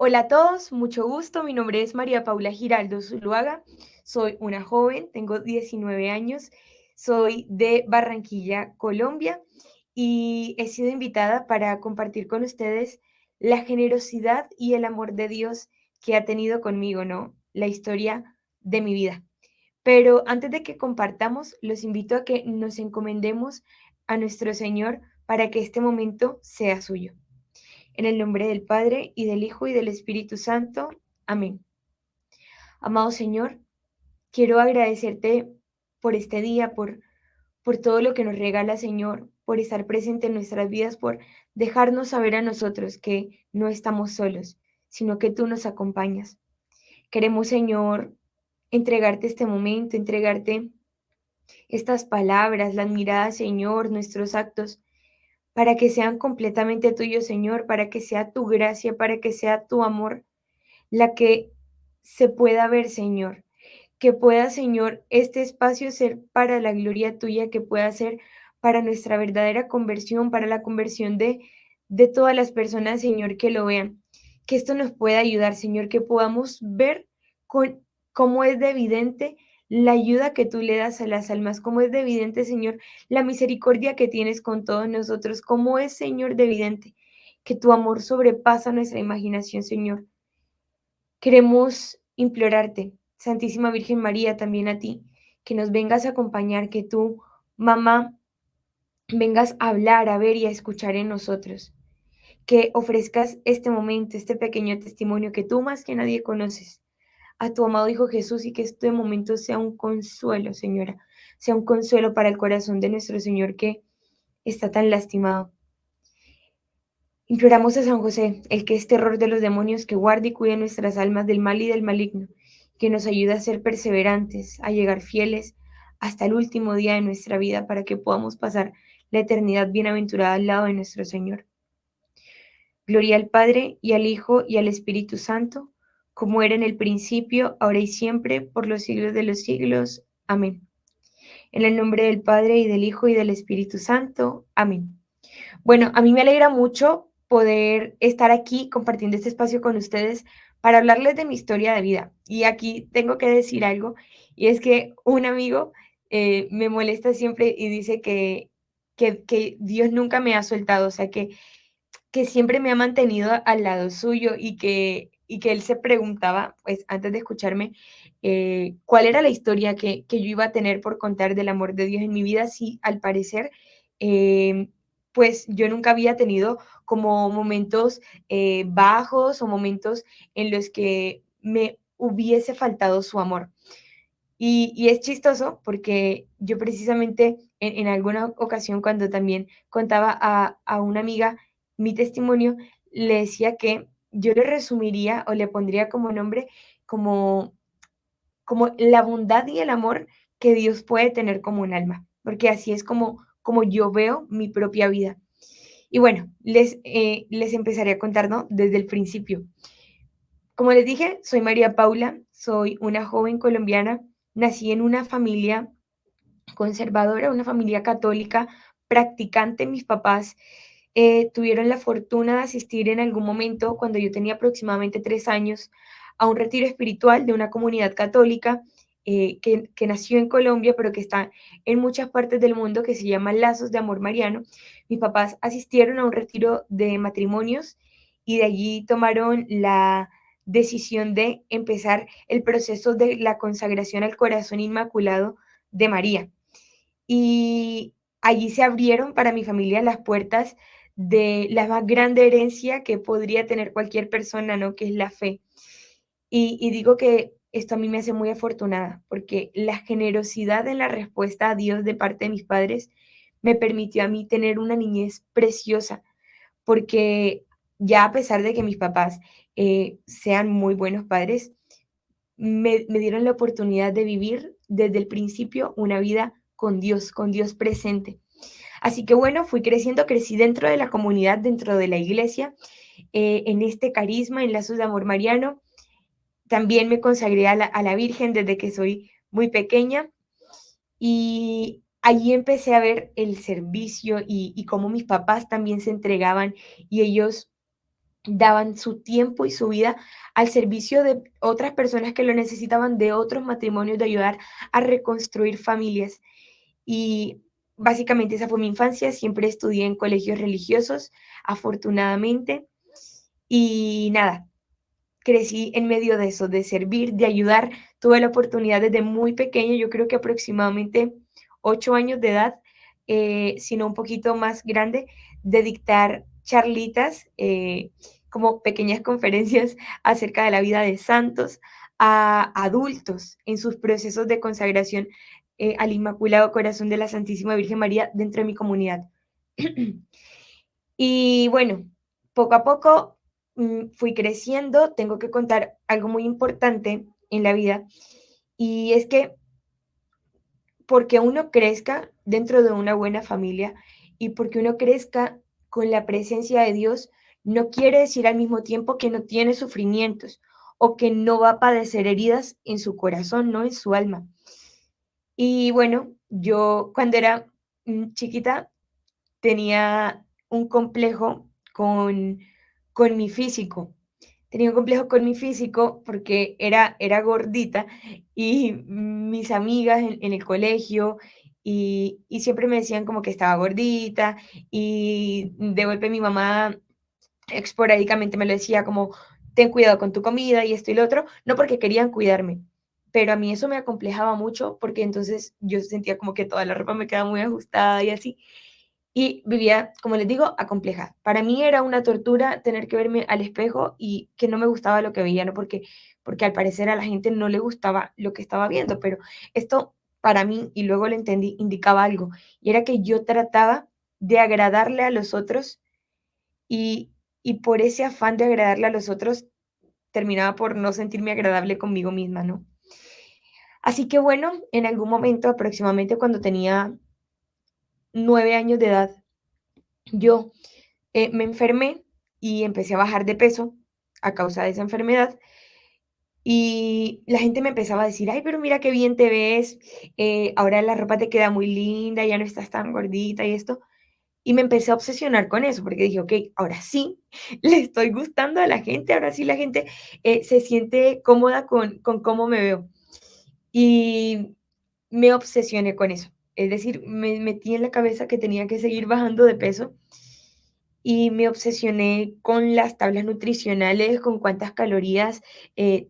Hola a todos, mucho gusto. Mi nombre es María Paula Giraldo Zuluaga. Soy una joven, tengo 19 años, soy de Barranquilla, Colombia, y he sido invitada para compartir con ustedes la generosidad y el amor de Dios que ha tenido conmigo, ¿no? La historia de mi vida. Pero antes de que compartamos, los invito a que nos encomendemos a nuestro Señor para que este momento sea suyo. En el nombre del Padre, y del Hijo, y del Espíritu Santo. Amén. Amado Señor, quiero agradecerte por este día, por todo lo que nos regala, Señor, por estar presente en nuestras vidas, por dejarnos saber a nosotros que no estamos solos, sino que tú nos acompañas. Queremos, Señor, entregarte este momento, entregarte estas palabras, las miradas, Señor, nuestros actos, para que sean completamente tuyos, Señor, para que sea tu gracia, para que sea tu amor la que se pueda ver, Señor. Que pueda, Señor, este espacio ser para la gloria tuya, que pueda ser para nuestra verdadera conversión, para la conversión de todas las personas, Señor, que lo vean. Que esto nos pueda ayudar, Señor, que podamos ver con, cómo es de evidente la ayuda que tú le das a las almas, cómo es de evidente, Señor, la misericordia que tienes con todos nosotros, cómo es, Señor, de evidente que tu amor sobrepasa nuestra imaginación, Señor. Queremos implorarte, Santísima Virgen María, también a ti, que nos vengas a acompañar, que tú, mamá, vengas a hablar, a ver y a escuchar en nosotros, que ofrezcas este momento, este pequeño testimonio que tú más que nadie conoces a tu amado Hijo Jesús, y que este momento sea un consuelo, Señora, sea un consuelo para el corazón de nuestro Señor que está tan lastimado. Imploramos a San José, el que es terror de los demonios, que guarde y cuide nuestras almas del mal y del maligno, que nos ayude a ser perseverantes, a llegar fieles hasta el último día de nuestra vida, para que podamos pasar la eternidad bienaventurada al lado de nuestro Señor. Gloria al Padre, y al Hijo, y al Espíritu Santo, como era en el principio, ahora y siempre, por los siglos de los siglos. Amén. En el nombre del Padre, y del Hijo, y del Espíritu Santo. Amén. Bueno, a mí me alegra mucho poder estar aquí compartiendo este espacio con ustedes para hablarles de mi historia de vida. Y aquí tengo que decir algo, y es que un amigo me molesta siempre y dice que Dios nunca me ha soltado, o sea, que siempre me ha mantenido al lado suyo, y que él se preguntaba, pues antes de escucharme, cuál era la historia que yo iba a tener por contar del amor de Dios en mi vida, si al parecer, eh, pues yo nunca había tenido como momentos bajos, o momentos en los que me hubiese faltado su amor. Y es chistoso porque yo precisamente en alguna ocasión, cuando también contaba a una amiga mi testimonio, le decía que yo le resumiría o le pondría como nombre como, como la bondad y el amor que Dios puede tener como un alma, porque así es como yo veo mi propia vida. Y bueno, les empezaré a contar, ¿no? Desde el principio. Como les dije, soy María Paula, soy una joven colombiana, nací en una familia conservadora, una familia católica practicante. Mis papás tuvieron la fortuna de asistir en algún momento, cuando yo tenía aproximadamente 3 años, a un retiro espiritual de una comunidad católica que nació en Colombia, pero que está en muchas partes del mundo, que se llama Lazos de Amor Mariano. Mis papás asistieron a un retiro de matrimonios, y de allí tomaron la decisión de empezar el proceso de la consagración al corazón inmaculado de María. Y allí se abrieron para mi familia las puertas de la más grande herencia que podría tener cualquier persona, ¿no? Que es la fe. Y digo que esto a mí me hace muy afortunada, porque la generosidad en la respuesta a Dios de parte de mis padres me permitió a mí tener una niñez preciosa, porque ya a pesar de que mis papás sean muy buenos padres, me dieron la oportunidad de vivir desde el principio una vida con Dios presente. Así que bueno, fui creciendo, crecí dentro de la comunidad, dentro de la iglesia, en este carisma, en Lazos de Amor Mariano. También me consagré a la Virgen desde que soy muy pequeña, y allí empecé a ver el servicio, y cómo mis papás también se entregaban, y ellos daban su tiempo y su vida al servicio de otras personas que lo necesitaban, de otros matrimonios, de ayudar a reconstruir familias. Y básicamente esa fue mi infancia, siempre estudié en colegios religiosos, afortunadamente, y nada, crecí en medio de eso, de servir, de ayudar. Tuve la oportunidad desde muy pequeño, yo creo que aproximadamente 8 años de edad, sino un poquito más grande, de dictar charlitas, como pequeñas conferencias acerca de la vida de santos a adultos en sus procesos de consagración al Inmaculado Corazón de la Santísima Virgen María dentro de mi comunidad. Y bueno, poco a poco fui creciendo. Tengo que contar algo muy importante en la vida, y es que porque uno crezca dentro de una buena familia y porque uno crezca con la presencia de Dios, no quiere decir al mismo tiempo que no tiene sufrimientos o que no va a padecer heridas en su corazón, no en su alma. Y bueno, yo cuando era chiquita tenía un complejo con mi físico. Tenía un complejo con mi físico porque era gordita, y mis amigas en el colegio y siempre me decían como que estaba gordita, y de golpe mi mamá esporádicamente me lo decía como, ten cuidado con tu comida y esto y lo otro, no porque querían cuidarme, pero a mí eso me acomplejaba mucho porque entonces yo sentía como que toda la ropa me quedaba muy ajustada y así, y vivía, como les digo, acomplejada. Para mí era una tortura tener que verme al espejo y que no me gustaba lo que veía, ¿no? Porque al parecer a la gente no le gustaba lo que estaba viendo, pero esto para mí, y luego lo entendí, indicaba algo, y era que yo trataba de agradarle a los otros, y, y por ese afán de agradarle a los otros terminaba por no sentirme agradable conmigo misma, ¿no? Así que bueno, en algún momento, aproximadamente cuando tenía 9 años de edad, yo me enfermé y empecé a bajar de peso a causa de esa enfermedad, y la gente me empezaba a decir, ay, pero mira qué bien te ves, ahora la ropa te queda muy linda, ya no estás tan gordita y esto. Y me empecé a obsesionar con eso, porque dije, ok, ahora sí, le estoy gustando a la gente, ahora sí la gente se siente cómoda con cómo me veo. Y me obsesioné con eso. Es decir, me metí en la cabeza que tenía que seguir bajando de peso, y me obsesioné con las tablas nutricionales, con cuántas calorías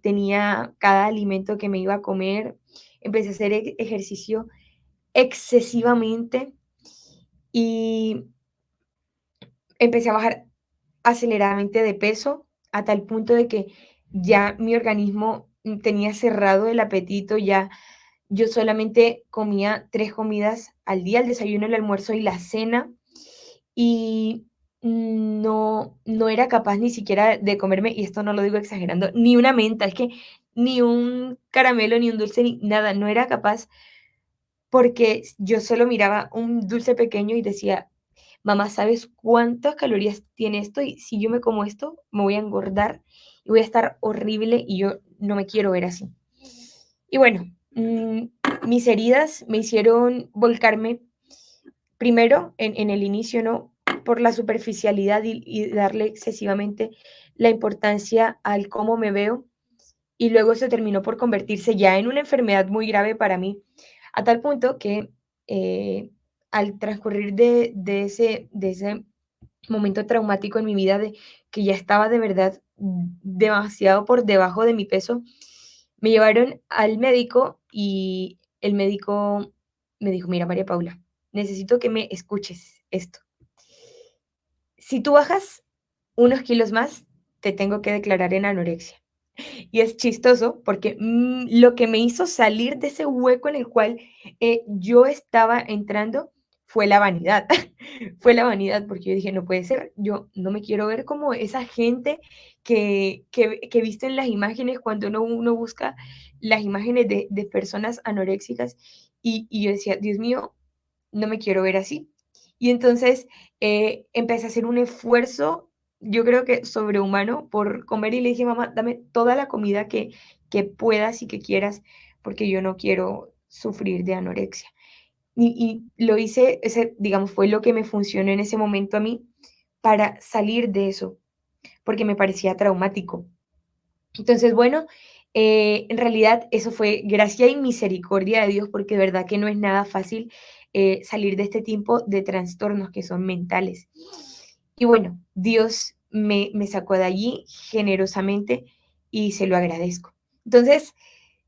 tenía cada alimento que me iba a comer. Empecé a hacer ejercicio excesivamente, y empecé a bajar aceleradamente de peso a tal punto de que ya mi organismo tenía cerrado el apetito, ya yo solamente comía 3 comidas al día, el desayuno, el almuerzo y la cena, y no era capaz ni siquiera de comerme, y esto no lo digo exagerando, ni una menta, es que ni un caramelo, ni un dulce, ni nada, no era capaz, porque yo solo miraba un dulce pequeño y decía: "Mamá, ¿sabes cuántas calorías tiene esto? Y si yo me como esto, me voy a engordar y voy a estar horrible, y yo no me quiero ver así". Y bueno, mis heridas me hicieron volcarme primero en el inicio, ¿no? Por la superficialidad y darle excesivamente la importancia al cómo me veo, y luego se terminó por convertirse ya en una enfermedad muy grave para mí, a tal punto que al transcurrir de ese momento traumático en mi vida, de que ya estaba de verdad demasiado por debajo de mi peso, me llevaron al médico y el médico me dijo, mira, María Paula, necesito que me escuches esto. Si tú bajas unos kilos más, te tengo que declarar en anorexia. Y es chistoso porque lo que me hizo salir de ese hueco en el cual yo estaba entrando fue la vanidad. Fue la vanidad, porque yo dije, no puede ser, yo no me quiero ver como esa gente que he visto en las imágenes cuando uno busca las imágenes de personas anoréxicas, y yo decía, Dios mío, no me quiero ver así. Y entonces empecé a hacer un esfuerzo, yo creo que sobrehumano, por comer, y le dije, mamá, dame toda la comida que puedas y que quieras, porque yo no quiero sufrir de anorexia. Y lo hice, ese, digamos, fue lo que me funcionó en ese momento a mí para salir de eso. porque me parecía traumático. Entonces, bueno, en realidad eso fue gracia y misericordia de Dios, porque de verdad que no es nada fácil salir de este tipo de trastornos que son mentales. Y bueno, Dios me sacó de allí generosamente y se lo agradezco. Entonces,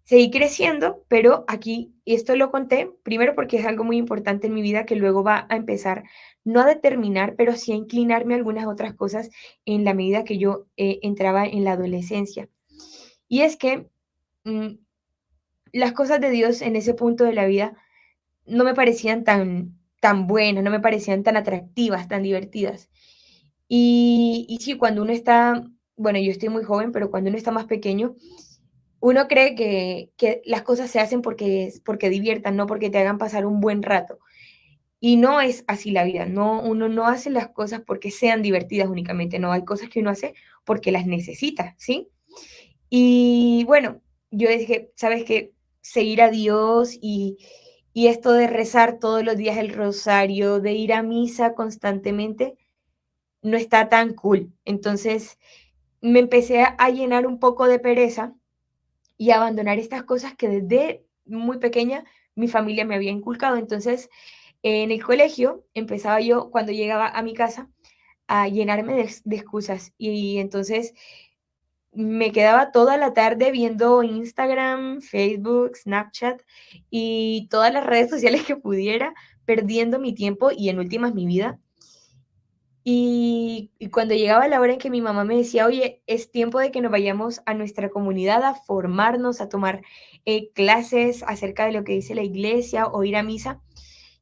seguí creciendo, pero aquí esto lo conté primero porque es algo muy importante en mi vida que luego va a empezar, no a determinar, pero sí a inclinarme a algunas otras cosas en la medida que yo entraba en la adolescencia. Y es que mm, las cosas de Dios en ese punto de la vida no me parecían tan buenas, no me parecían tan atractivas, tan divertidas. Y sí, cuando uno está, bueno, yo estoy muy joven, pero cuando uno está más pequeño, uno cree que las cosas se hacen porque diviertan, no porque te hagan pasar un buen rato. Y no es así la vida, no, uno no hace las cosas porque sean divertidas únicamente, no, hay cosas que uno hace porque las necesita, ¿sí? Y bueno, yo dije, ¿sabes qué? Seguir a Dios y esto de rezar todos los días el rosario, de ir a misa constantemente, no está tan cool. Entonces me empecé a llenar un poco de pereza y abandonar estas cosas que desde muy pequeña mi familia me había inculcado. Entonces, en el colegio empezaba yo, cuando llegaba a mi casa, a llenarme de excusas. Y entonces me quedaba toda la tarde viendo Instagram, Facebook, Snapchat y todas las redes sociales que pudiera, perdiendo mi tiempo y en últimas mi vida. Y cuando llegaba la hora en que mi mamá me decía, oye, es tiempo de que nos vayamos a nuestra comunidad a formarnos, a tomar clases acerca de lo que dice la iglesia o ir a misa,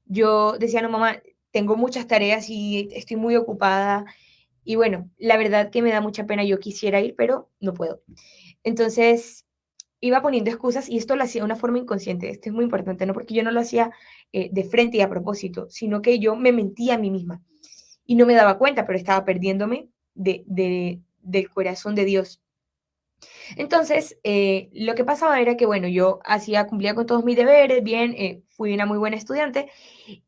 yo decía, no, mamá, tengo muchas tareas y estoy muy ocupada. Y bueno, la verdad que me da mucha pena, yo quisiera ir, pero no puedo. Entonces, iba poniendo excusas y esto lo hacía de una forma inconsciente. Esto es muy importante, no porque yo no lo hacía de frente y a propósito, sino que yo me mentía a mí misma y no me daba cuenta, pero estaba perdiéndome del corazón de Dios. Entonces, lo que pasaba era que, bueno, yo cumplía con todos mis deberes, bien, fui una muy buena estudiante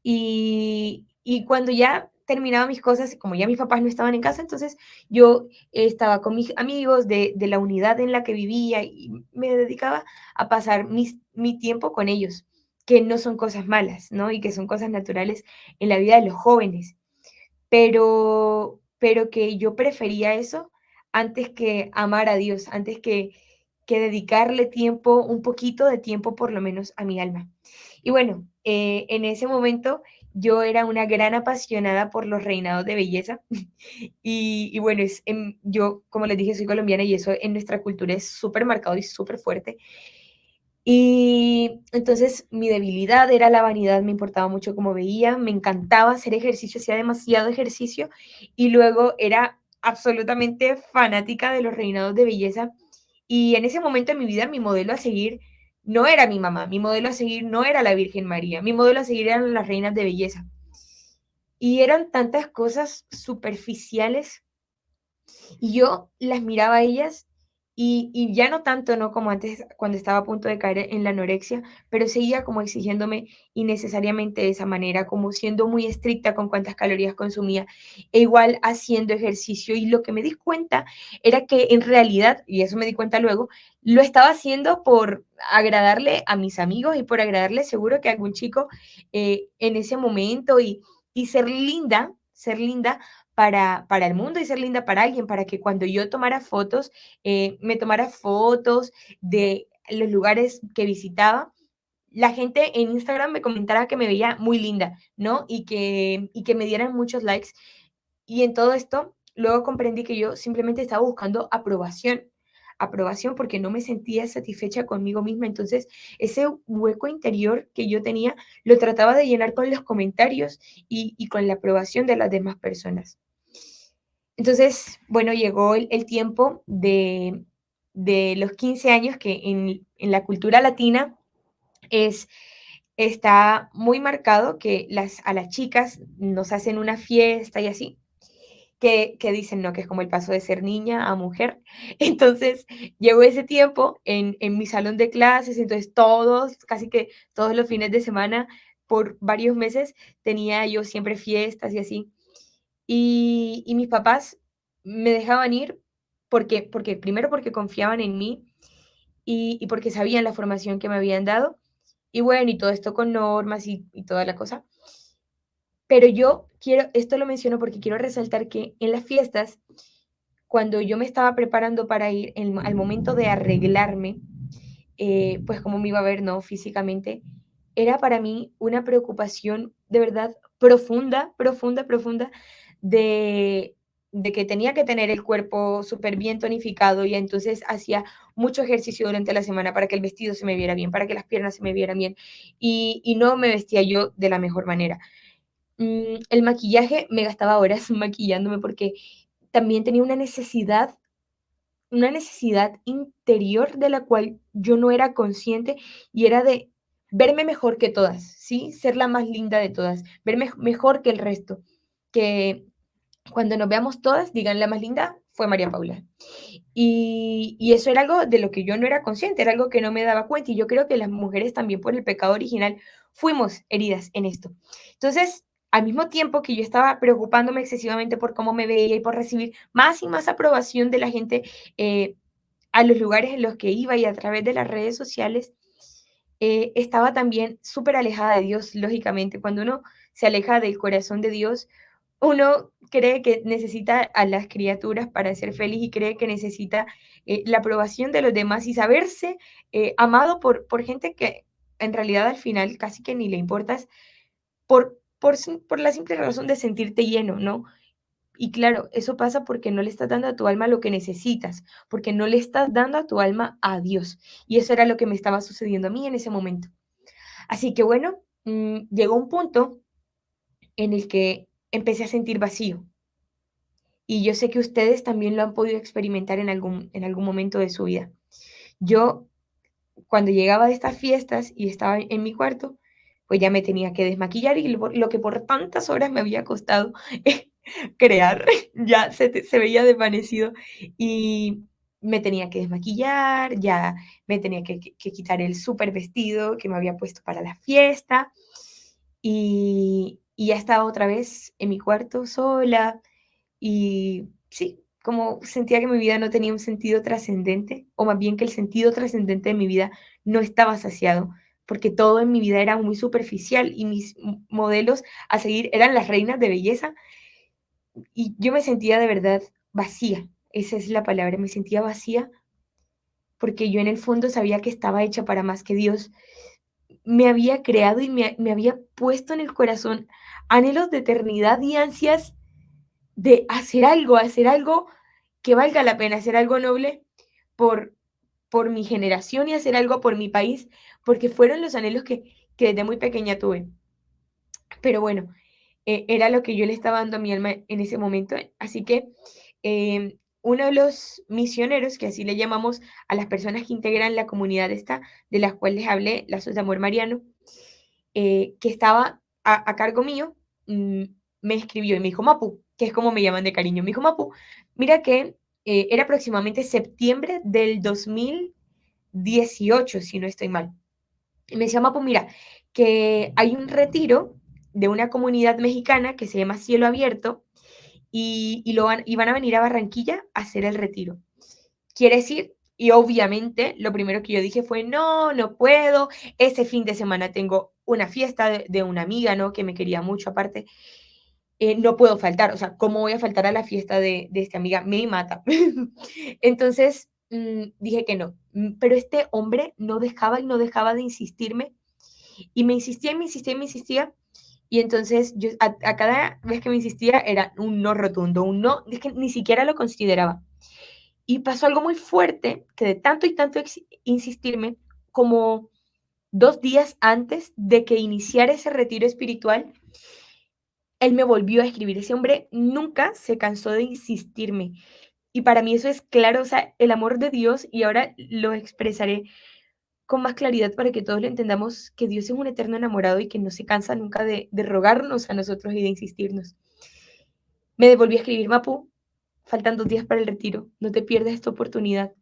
y cuando ya terminaba mis cosas, como ya mis papás no estaban en casa, entonces yo estaba con mis amigos de la unidad en la que vivía y me dedicaba a pasar mi tiempo con ellos, que no son cosas malas, ¿no? Y que son cosas naturales en la vida de los jóvenes, pero que yo prefería eso antes que amar a Dios, antes que dedicarle tiempo, un poquito de tiempo por lo menos a mi alma. Y bueno, en ese momento yo era una gran apasionada por los reinados de belleza y bueno, yo como les dije soy colombiana y eso en nuestra cultura es súper marcado y súper fuerte. Y entonces mi debilidad era la vanidad, me importaba mucho cómo veía, me encantaba hacer ejercicio, hacía demasiado ejercicio y luego era absolutamente fanática de los reinados de belleza. Y en ese momento de mi vida mi modelo a seguir no era mi mamá, mi modelo a seguir no era la Virgen María, mi modelo a seguir eran las reinas de belleza. Y eran tantas cosas superficiales y yo las miraba a ellas y ya no tanto, ¿no? Como antes, cuando estaba a punto de caer en la anorexia, pero seguía como exigiéndome innecesariamente de esa manera, como siendo muy estricta con cuántas calorías consumía, e igual haciendo ejercicio. Y lo que me di cuenta era que en realidad, y eso me di cuenta luego, lo estaba haciendo por agradarle a mis amigos y por agradarle seguro que a algún chico en ese momento y ser linda para el mundo y ser linda para alguien, para que cuando yo tomara fotos, me tomara fotos de los lugares que visitaba, la gente en Instagram me comentara que me veía muy linda, ¿no? Y que me dieran muchos likes. Y en todo esto, luego comprendí que yo simplemente estaba buscando aprobación porque no me sentía satisfecha conmigo misma. Entonces, ese hueco interior que yo tenía, lo trataba de llenar con los comentarios y con la aprobación de las demás personas. Entonces, bueno, llegó el tiempo de los 15 años que en la cultura latina es, está muy marcado que a las chicas nos hacen una fiesta y así, que dicen, no, que es como el paso de ser niña a mujer. Entonces, llegó ese tiempo en mi salón de clases, entonces casi que todos los fines de semana, por varios meses, tenía yo siempre fiestas y así. Y mis papás me dejaban ir porque primero porque confiaban en mí y porque sabían la formación que me habían dado. Y bueno, y todo esto con normas y toda la cosa. Pero yo quiero, esto lo menciono porque quiero resaltar que en las fiestas, cuando yo me estaba preparando para ir, al momento de arreglarme, pues cómo me iba a ver, ¿no? Físicamente, era para mí una preocupación de verdad profunda, profunda, profunda, de, de que tenía que tener el cuerpo súper bien tonificado y entonces hacía mucho ejercicio durante la semana para que el vestido se me viera bien, para que las piernas se me vieran bien y no me vestía yo de la mejor manera. El maquillaje, me gastaba horas maquillándome porque también tenía una necesidad interior de la cual yo no era consciente y era de verme mejor que todas, ¿sí? Ser la más linda de todas, verme mejor que el resto, que cuando nos veamos todas digan la más linda fue María Paula. Y eso era algo de lo que yo no era consciente, era algo que no me daba cuenta y yo creo que las mujeres también por el pecado original fuimos heridas en esto. Entonces, al mismo tiempo que yo estaba preocupándome excesivamente por cómo me veía y por recibir más y más aprobación de la gente, eh, a los lugares en los que iba y a través de las redes sociales, estaba también súper alejada de Dios, lógicamente. Cuando uno se aleja del corazón de Dios, uno cree que necesita a las criaturas para ser feliz y cree que necesita la aprobación de los demás y saberse amado por gente que en realidad al final casi que ni le importas por la simple razón de sentirte lleno, ¿no? Y claro, eso pasa porque no le estás dando a tu alma lo que necesitas, porque no le estás dando a tu alma a Dios. Y eso era lo que me estaba sucediendo a mí en ese momento. Así que bueno, llegó un punto en el que empecé a sentir vacío. Y yo sé que ustedes también lo han podido experimentar en algún momento de su vida. Yo, cuando llegaba de estas fiestas y estaba en mi cuarto, pues ya me tenía que desmaquillar y lo que por tantas horas me había costado crear, ya se veía desvanecido y me tenía que desmaquillar, ya me tenía que quitar el súper vestido que me había puesto para la fiesta y ya estaba otra vez en mi cuarto sola y sí, como sentía que mi vida no tenía un sentido trascendente, o más bien que el sentido trascendente de mi vida no estaba saciado, porque todo en mi vida era muy superficial y mis modelos a seguir eran las reinas de belleza y yo me sentía de verdad vacía, esa es la palabra, me sentía vacía porque yo en el fondo sabía que estaba hecha para más, que Dios me había creado y me había puesto en el corazón anhelos de eternidad y ansias de hacer algo que valga la pena, hacer algo noble por, por mi generación y hacer algo por mi país, porque fueron los anhelos que desde muy pequeña tuve. Pero bueno, era lo que yo le estaba dando a mi alma en ese momento. Así que uno de los misioneros, que así le llamamos a las personas que integran la comunidad esta, de las cuales les hablé, Lazos de Amor Mariano, que estaba a cargo mío, mm, me escribió y me dijo, Mapu, que es como me llaman de cariño, me dijo, Mapu, mira que era aproximadamente septiembre del 2018 si no estoy mal. Y me decía, Mapu, mira, que hay un retiro de una comunidad mexicana que se llama Cielo Abierto y van a venir a Barranquilla a hacer el retiro. ¿Quieres ir? Y obviamente lo primero que yo dije fue, no, no puedo, ese fin de semana tengo una fiesta de una amiga, ¿no? Que me quería mucho aparte, no puedo faltar, o sea, ¿cómo voy a faltar a la fiesta de esta amiga? Me mata. Entonces dije que no, pero este hombre no dejaba y no dejaba de insistirme y me insistía y me insistía y me insistía. Y entonces yo a cada vez que me insistía era un no rotundo, un no, es que ni siquiera lo consideraba. Y pasó algo muy fuerte, que de tanto y tanto insistirme, como 2 días antes de que iniciara ese retiro espiritual, él me volvió a escribir. Ese hombre nunca se cansó de insistirme. Y para mí eso es claro, o sea, el amor de Dios, y ahora lo expresaré con más claridad para que todos lo entendamos, que Dios es un eterno enamorado y que no se cansa nunca de rogarnos a nosotros y de insistirnos. Me volvió a escribir, Mapu, faltan 2 días para el retiro, no te pierdas esta oportunidad.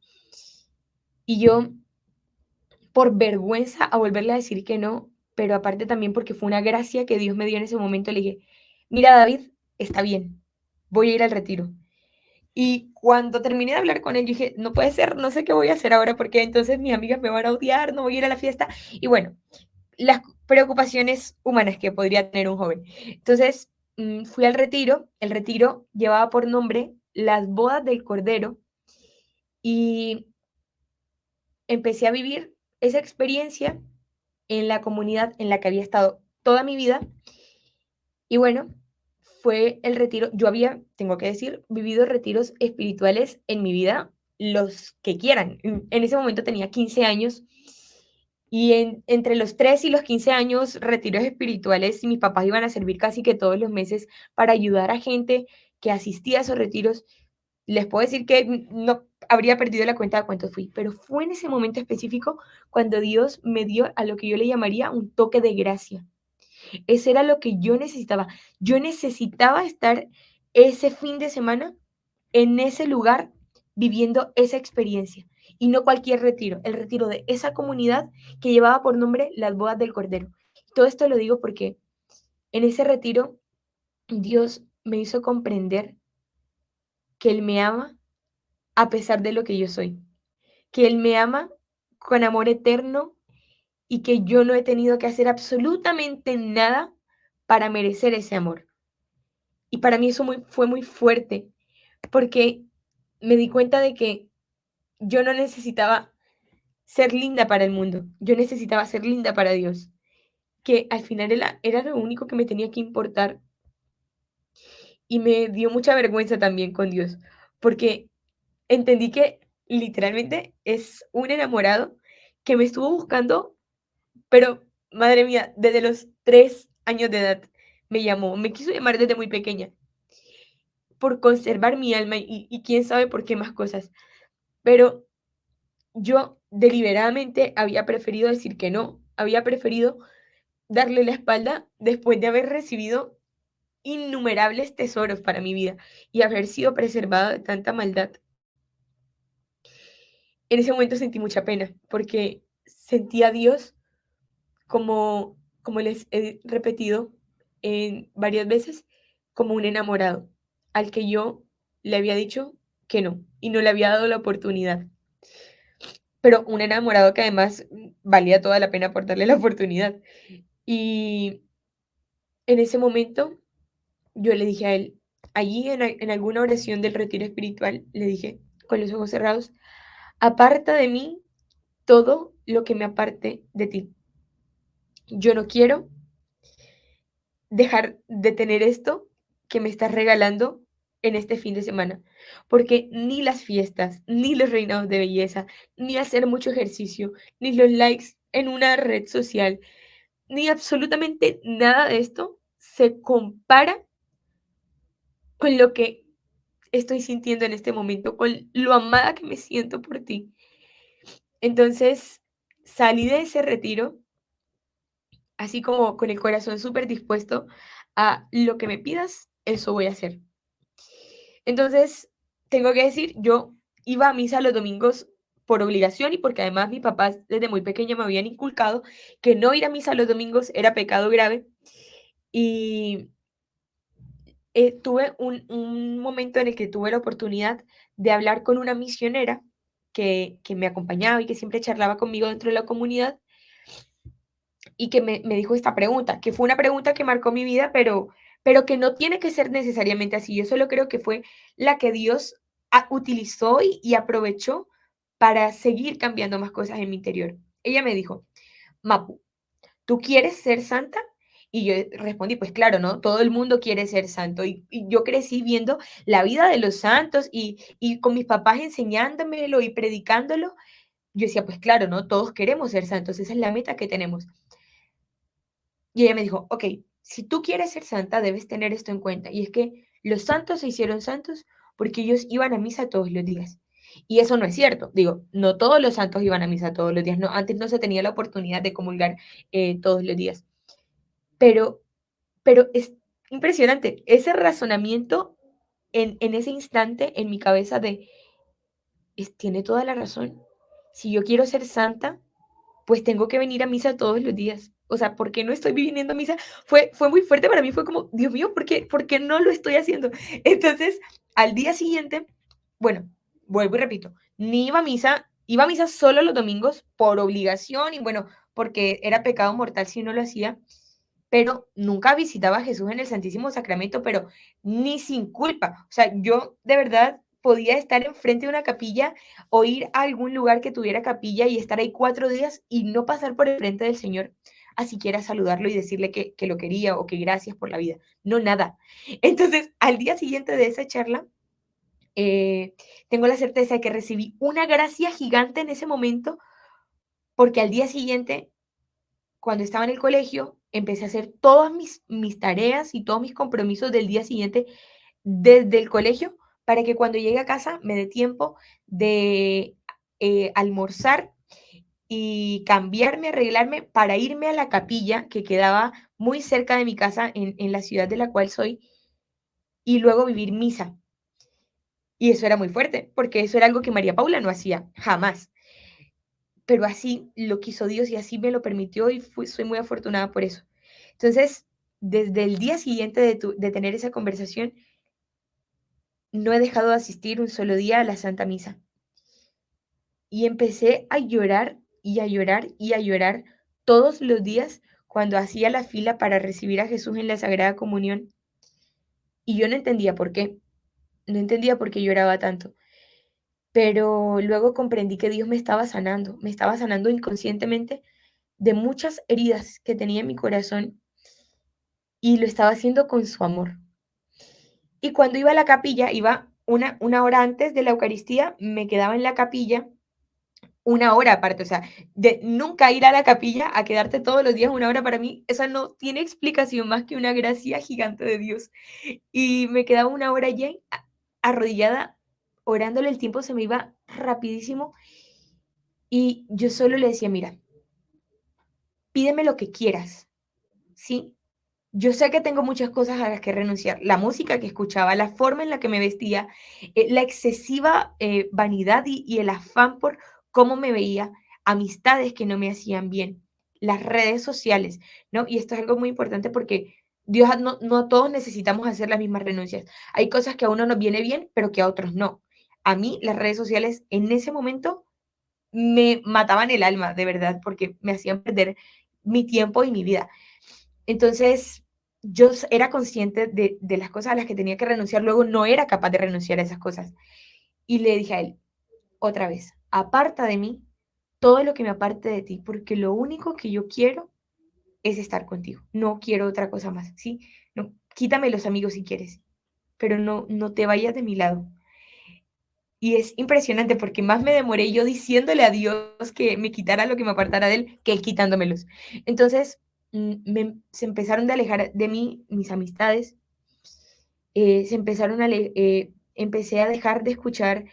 Y yo por vergüenza a volverle a decir que no, pero aparte también porque fue una gracia que Dios me dio en ese momento, le dije, mira David, está bien, voy a ir al retiro. Y cuando terminé de hablar con él, yo dije, no puede ser, no sé qué voy a hacer ahora porque entonces mis amigas me van a odiar, no voy a ir a la fiesta. Y bueno, las preocupaciones humanas que podría tener un joven. Entonces, fui al retiro, el retiro llevaba por nombre Las bodas del Cordero y empecé a vivir esa experiencia en la comunidad en la que había estado toda mi vida. Y bueno, fue el retiro. Yo había, tengo que decir, vivido retiros espirituales en mi vida, los que quieran. En ese momento tenía 15 años y entre los 3 y los 15 años, retiros espirituales, y mis papás iban a servir casi que todos los meses para ayudar a gente que asistía a esos retiros. Les puedo decir que no habría perdido la cuenta de cuántos fui, pero fue en ese momento específico cuando Dios me dio a lo que yo le llamaría un toque de gracia. Ese era lo que yo necesitaba. Yo necesitaba estar ese fin de semana en ese lugar viviendo esa experiencia y no cualquier retiro, el retiro de esa comunidad que llevaba por nombre Las Bodas del Cordero. Todo esto lo digo porque en ese retiro Dios me hizo comprender que Él me ama a pesar de lo que yo soy, que Él me ama con amor eterno y que yo no he tenido que hacer absolutamente nada para merecer ese amor. Y para mí eso fue muy fuerte, porque me di cuenta de que yo no necesitaba ser linda para el mundo, yo necesitaba ser linda para Dios, que al final era lo único que me tenía que importar. Y me dio mucha vergüenza también con Dios, porque entendí que literalmente es un enamorado que me estuvo buscando, pero madre mía, desde los 3 años de edad me llamó, me quiso llamar desde muy pequeña, por conservar mi alma y quién sabe por qué más cosas. Pero yo deliberadamente había preferido decir que no, había preferido darle la espalda después de haber recibido innumerables tesoros para mi vida y haber sido preservado de tanta maldad. En ese momento sentí mucha pena porque sentí a Dios como les he repetido varias veces, como un enamorado al que yo le había dicho que no y no le había dado la oportunidad. Pero un enamorado que además valía toda la pena por darle la oportunidad. Y en ese momento yo le dije a él, allí en alguna oración del retiro espiritual, le dije con los ojos cerrados, aparta de mí todo lo que me aparte de ti. Yo no quiero dejar de tener esto que me estás regalando en este fin de semana, porque ni las fiestas, ni los reinados de belleza, ni hacer mucho ejercicio, ni los likes en una red social, ni absolutamente nada de esto se compara con lo que estoy sintiendo en este momento, con lo amada que me siento por ti. Entonces, salí de ese retiro, así como con el corazón súper dispuesto a lo que me pidas, eso voy a hacer. Entonces, tengo que decir, yo iba a misa los domingos por obligación y porque además mis papás desde muy pequeña me habían inculcado que no ir a misa los domingos era pecado grave. Y tuve un momento en el que tuve la oportunidad de hablar con una misionera que me acompañaba y que siempre charlaba conmigo dentro de la comunidad y que me dijo esta pregunta, que fue una pregunta que marcó mi vida, pero que no tiene que ser necesariamente así. Yo solo creo que fue la que Dios utilizó y aprovechó para seguir cambiando más cosas en mi interior. Ella me dijo, Mapu, ¿tú quieres ser santa? Y yo respondí, pues claro, ¿no? Todo el mundo quiere ser santo. Y yo crecí viendo la vida de los santos y con mis papás enseñándomelo y predicándolo. Yo decía, pues claro, ¿no? Todos queremos ser santos, esa es la meta que tenemos. Y ella me dijo, ok, si tú quieres ser santa, debes tener esto en cuenta. Y es que los santos se hicieron santos porque ellos iban a misa todos los días. Y eso no es cierto. Digo, no todos los santos iban a misa todos los días. No, antes no se tenía la oportunidad de comulgar todos los días. Pero, pero es impresionante ese razonamiento en ese instante en mi cabeza de, tiene toda la razón. Si yo quiero ser santa, pues tengo que venir a misa todos los días. O sea, ¿por qué no estoy viniendo a misa? Fue muy fuerte para mí, fue como, Dios mío, ¿por qué no lo estoy haciendo? Entonces, al día siguiente, bueno, vuelvo y repito, ni iba a misa solo los domingos por obligación y bueno, porque era pecado mortal si no lo hacía, pero nunca visitaba a Jesús en el Santísimo Sacramento, pero ni sin culpa. O sea, yo de verdad podía estar enfrente de una capilla o ir a algún lugar que tuviera capilla y estar ahí 4 días y no pasar por el frente del Señor a siquiera saludarlo y decirle que lo quería o que gracias por la vida. No, nada. Entonces, al día siguiente de esa charla, eh, tengo la certeza de que recibí una gracia gigante en ese momento, porque al día siguiente, cuando estaba en el colegio, empecé a hacer todas mis tareas y todos mis compromisos del día siguiente desde el colegio para que cuando llegue a casa me dé tiempo de almorzar y cambiarme, arreglarme para irme a la capilla que quedaba muy cerca de mi casa en la ciudad de la cual soy y luego vivir misa. Y eso era muy fuerte, porque eso era algo que María Paula no hacía, jamás. Pero así lo quiso Dios y así me lo permitió y soy muy afortunada por eso. Entonces, desde el día siguiente de tener esa conversación, no he dejado de asistir un solo día a la Santa Misa. Y empecé a llorar y a llorar y a llorar todos los días cuando hacía la fila para recibir a Jesús en la Sagrada Comunión. Y yo no entendía por qué, no entendía por qué lloraba tanto. Pero luego comprendí que Dios me estaba sanando inconscientemente de muchas heridas que tenía en mi corazón y lo estaba haciendo con su amor. Y cuando iba a la capilla, iba una hora antes de la Eucaristía, me quedaba en la capilla una hora aparte, o sea, de nunca ir a la capilla a quedarte todos los días una hora para mí, esa no tiene explicación más que una gracia gigante de Dios. Y me quedaba una hora allí arrodillada, orándole, el tiempo se me iba rapidísimo y yo solo le decía, mira, pídeme lo que quieras, ¿sí? Yo sé que tengo muchas cosas a las que renunciar. La música que escuchaba, la forma en la que me vestía, la excesiva vanidad y el afán por cómo me veía, amistades que no me hacían bien, las redes sociales, ¿no? Y esto es algo muy importante porque Dios, no todos necesitamos hacer las mismas renuncias. Hay cosas que a uno nos viene bien, pero que a otros no. A mí las redes sociales en ese momento me mataban el alma, de verdad, porque me hacían perder mi tiempo y mi vida. Entonces, yo era consciente de las cosas a las que tenía que renunciar, luego no era capaz de renunciar a esas cosas. Y le dije a él, otra vez, aparta de mí todo lo que me aparte de ti, porque lo único que yo quiero es estar contigo. No quiero otra cosa más, ¿sí? No, quítame los amigos si quieres, pero no te vayas de mi lado. Y es impresionante porque más me demoré yo diciéndole a Dios que me quitara lo que me apartara de él que él quitándomelos. Entonces, se empezaron de alejar de mí mis amistades, empecé a dejar de escuchar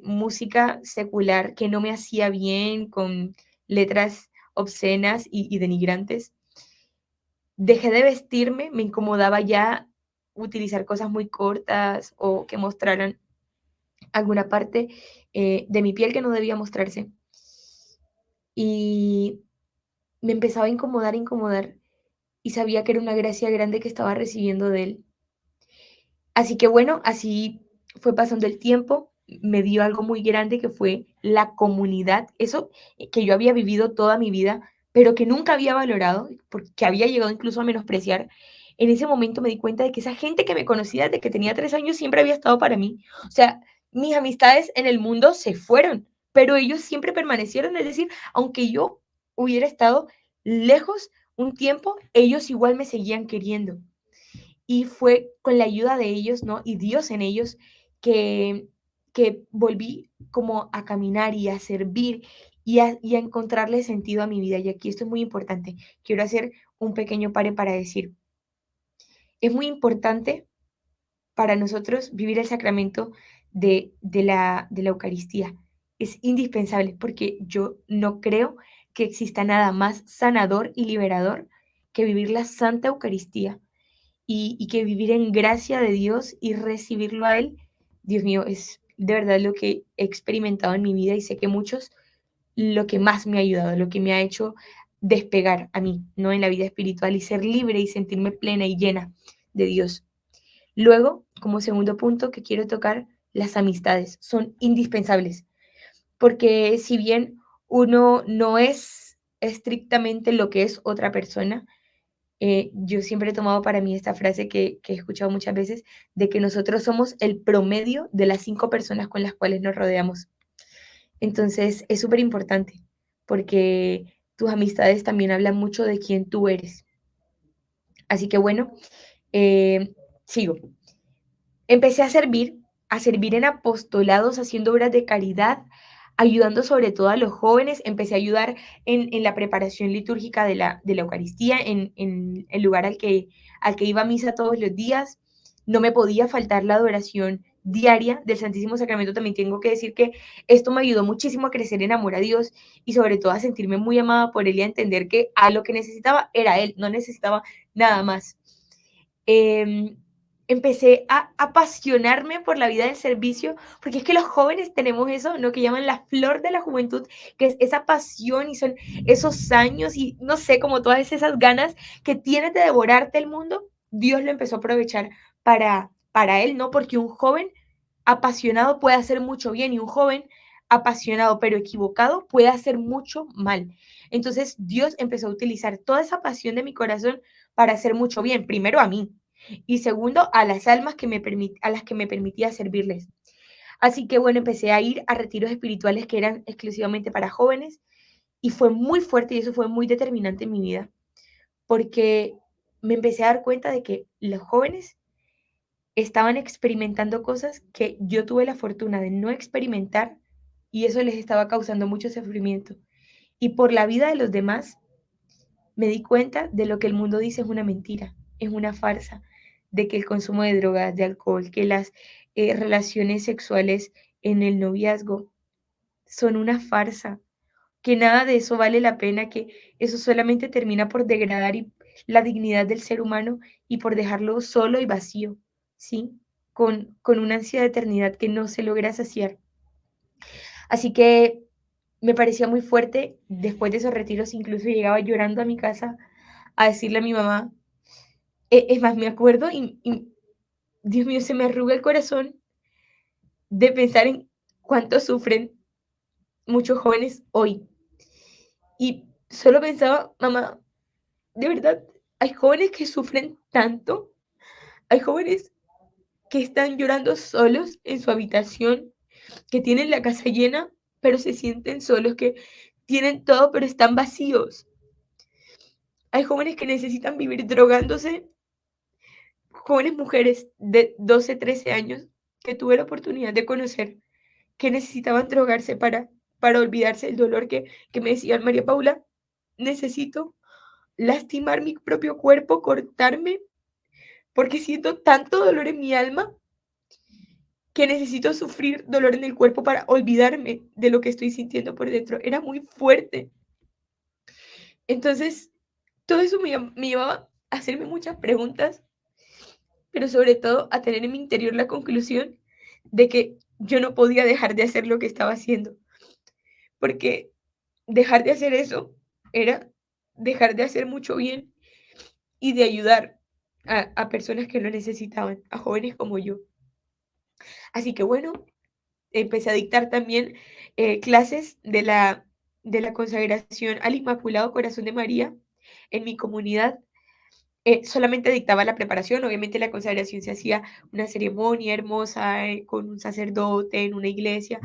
música secular que no me hacía bien, con letras obscenas y denigrantes. Dejé de vestirme, me incomodaba ya utilizar cosas muy cortas o que mostraran alguna parte de mi piel que no debía mostrarse. Y me empezaba a incomodar, y sabía que era una gracia grande que estaba recibiendo de él. Así que bueno, así fue pasando el tiempo, me dio algo muy grande que fue la comunidad, eso que yo había vivido toda mi vida, pero que nunca había valorado, porque había llegado incluso a menospreciar. En ese momento me di cuenta de que esa gente que me conocía desde que tenía 3 años siempre había estado para mí. O sea, mis amistades en el mundo se fueron, pero ellos siempre permanecieron, es decir, aunque yo hubiera estado lejos un tiempo, ellos igual me seguían queriendo. Y fue con la ayuda de ellos, ¿no? Y Dios en ellos que, que volví como a caminar y a servir y a encontrarle sentido a mi vida. Y aquí esto es muy importante. Quiero hacer un pequeño pare para decir, es muy importante para nosotros vivir el sacramento de la Eucaristía. Es indispensable porque yo no creo que exista nada más sanador y liberador que vivir la Santa Eucaristía y que vivir en gracia de Dios y recibirlo a Él, Dios mío, es de verdad lo que he experimentado en mi vida y sé que muchos lo que más me ha ayudado, lo que me ha hecho despegar a mí, ¿no? En la vida espiritual y ser libre y sentirme plena y llena de Dios. Luego, como segundo punto que quiero tocar, las amistades son indispensables, porque si bien uno no es estrictamente lo que es otra persona, yo siempre he tomado para mí esta frase que he escuchado muchas veces, de que nosotros somos el promedio de las 5 personas con las cuales nos rodeamos. Entonces es súper importante, porque tus amistades también hablan mucho de quién tú eres. Así que bueno, sigo. Empecé a servir en apostolados, haciendo obras de caridad, ayudando sobre todo a los jóvenes. Empecé a ayudar en la preparación litúrgica de la Eucaristía, en el lugar al que iba a misa todos los días. No me podía faltar la adoración diaria del Santísimo Sacramento. También tengo que decir que esto me ayudó muchísimo a crecer en amor a Dios y sobre todo a sentirme muy amada por Él y a entender que a lo que necesitaba era Él, no necesitaba nada más. Em, Empecé a apasionarme por la vida del servicio, porque es que los jóvenes tenemos eso, ¿no? Que llaman la flor de la juventud, que es esa pasión y son esos años y no sé, como todas esas ganas que tienes de devorarte el mundo. Dios lo empezó a aprovechar para él, ¿no? Porque un joven apasionado puede hacer mucho bien y un joven apasionado pero equivocado puede hacer mucho mal. Entonces Dios empezó a utilizar toda esa pasión de mi corazón para hacer mucho bien, primero a mí y segundo a las almas a las que me permitía servirles. Así que bueno, empecé a ir a retiros espirituales que eran exclusivamente para jóvenes y fue muy fuerte y eso fue muy determinante en mi vida, porque me empecé a dar cuenta de que los jóvenes estaban experimentando cosas que yo tuve la fortuna de no experimentar y eso les estaba causando mucho sufrimiento. Y por la vida de los demás me di cuenta de lo que el mundo dice es una mentira, es una farsa, de que el consumo de drogas, de alcohol, que las relaciones sexuales en el noviazgo son una farsa, que nada de eso vale la pena, que eso solamente termina por degradar la dignidad del ser humano y por dejarlo solo y vacío, ¿sí? Con una ansia de eternidad que no se logra saciar. Así que me parecía muy fuerte, después de esos retiros incluso llegaba llorando a mi casa a decirle a mi mamá, es más, me acuerdo y Dios mío, se me arruga el corazón de pensar en cuánto sufren muchos jóvenes hoy. Y solo pensaba, mamá, de verdad, hay jóvenes que sufren tanto, hay jóvenes que están llorando solos en su habitación, que tienen la casa llena, pero se sienten solos, que tienen todo, pero están vacíos. Hay jóvenes que necesitan vivir drogándose, jóvenes mujeres de 12, 13 años que tuve la oportunidad de conocer, que necesitaban drogarse para olvidarse del dolor que me decían, María Paula, necesito lastimar mi propio cuerpo, cortarme, porque siento tanto dolor en mi alma que necesito sufrir dolor en el cuerpo para olvidarme de lo que estoy sintiendo por dentro. Era muy fuerte. Entonces, todo eso me llevaba a hacerme muchas preguntas, pero sobre todo a tener en mi interior la conclusión de que yo no podía dejar de hacer lo que estaba haciendo, porque dejar de hacer eso era dejar de hacer mucho bien y de ayudar a personas que lo necesitaban, a jóvenes como yo. Así que bueno, empecé a dictar también clases de la consagración al Inmaculado Corazón de María en mi comunidad. Solamente dictaba la preparación, obviamente la consagración se hacía una ceremonia hermosa con un sacerdote en una iglesia,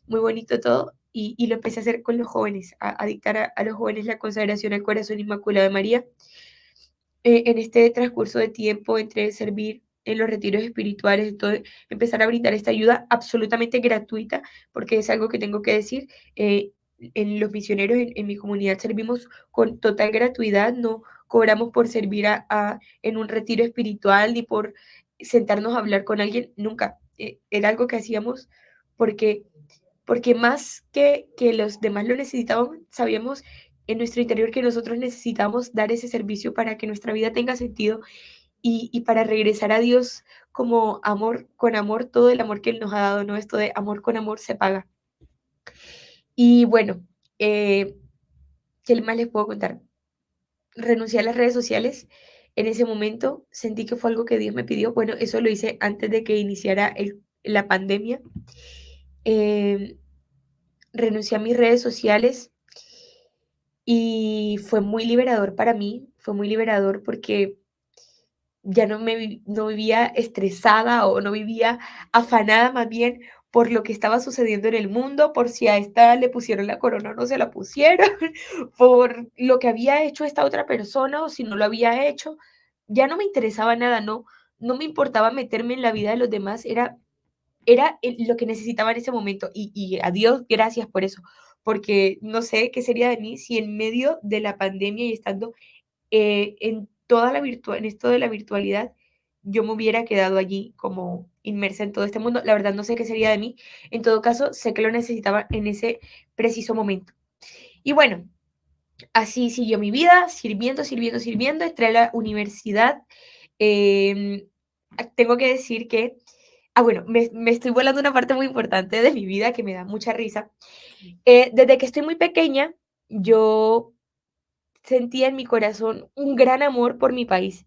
muy bonito todo, y lo empecé a hacer con los jóvenes, a dictar a los jóvenes la consagración al Corazón Inmaculado de María. En este transcurso de tiempo entre servir en los retiros espirituales, entonces empezar a brindar esta ayuda absolutamente gratuita, porque es algo que tengo que decir, en los misioneros en mi comunidad servimos con total gratuidad, no cobramos por servir en un retiro espiritual ni por sentarnos a hablar con alguien, nunca. Era algo que hacíamos porque más que los demás lo necesitábamos, sabíamos en nuestro interior que nosotros necesitamos dar ese servicio para que nuestra vida tenga sentido y para regresar a Dios como amor, con amor, todo el amor que Él nos ha dado, ¿no? Esto de amor con amor se paga. Y bueno, eh, ¿qué más les puedo contar? Renuncié a las redes sociales. En ese momento sentí que fue algo que Dios me pidió. Bueno, eso lo hice antes de que iniciara la pandemia. Eh, Renuncié a mis redes sociales y fue muy liberador para mí, fue muy liberador porque ya no vivía estresada o no vivía afanada más bien por lo que estaba sucediendo en el mundo, por si a esta le pusieron la corona o no se la pusieron, por lo que había hecho esta otra persona o si no lo había hecho. Ya no me interesaba nada, no me importaba meterme en la vida de los demás, era lo que necesitaba en ese momento y a Dios gracias por eso, porque no sé qué sería de mí si en medio de la pandemia y estando en esto de la virtualidad, yo me hubiera quedado allí como inmersa en todo este mundo. La verdad no sé qué sería de mí. En todo caso, sé que lo necesitaba en ese preciso momento. Y bueno, así siguió mi vida, sirviendo, sirviendo, sirviendo. Entré a la universidad. Em, Tengo que decir que, bueno, me estoy volando una parte muy importante de mi vida que me da mucha risa. Desde que estoy muy pequeña, yo sentía en mi corazón un gran amor por mi país.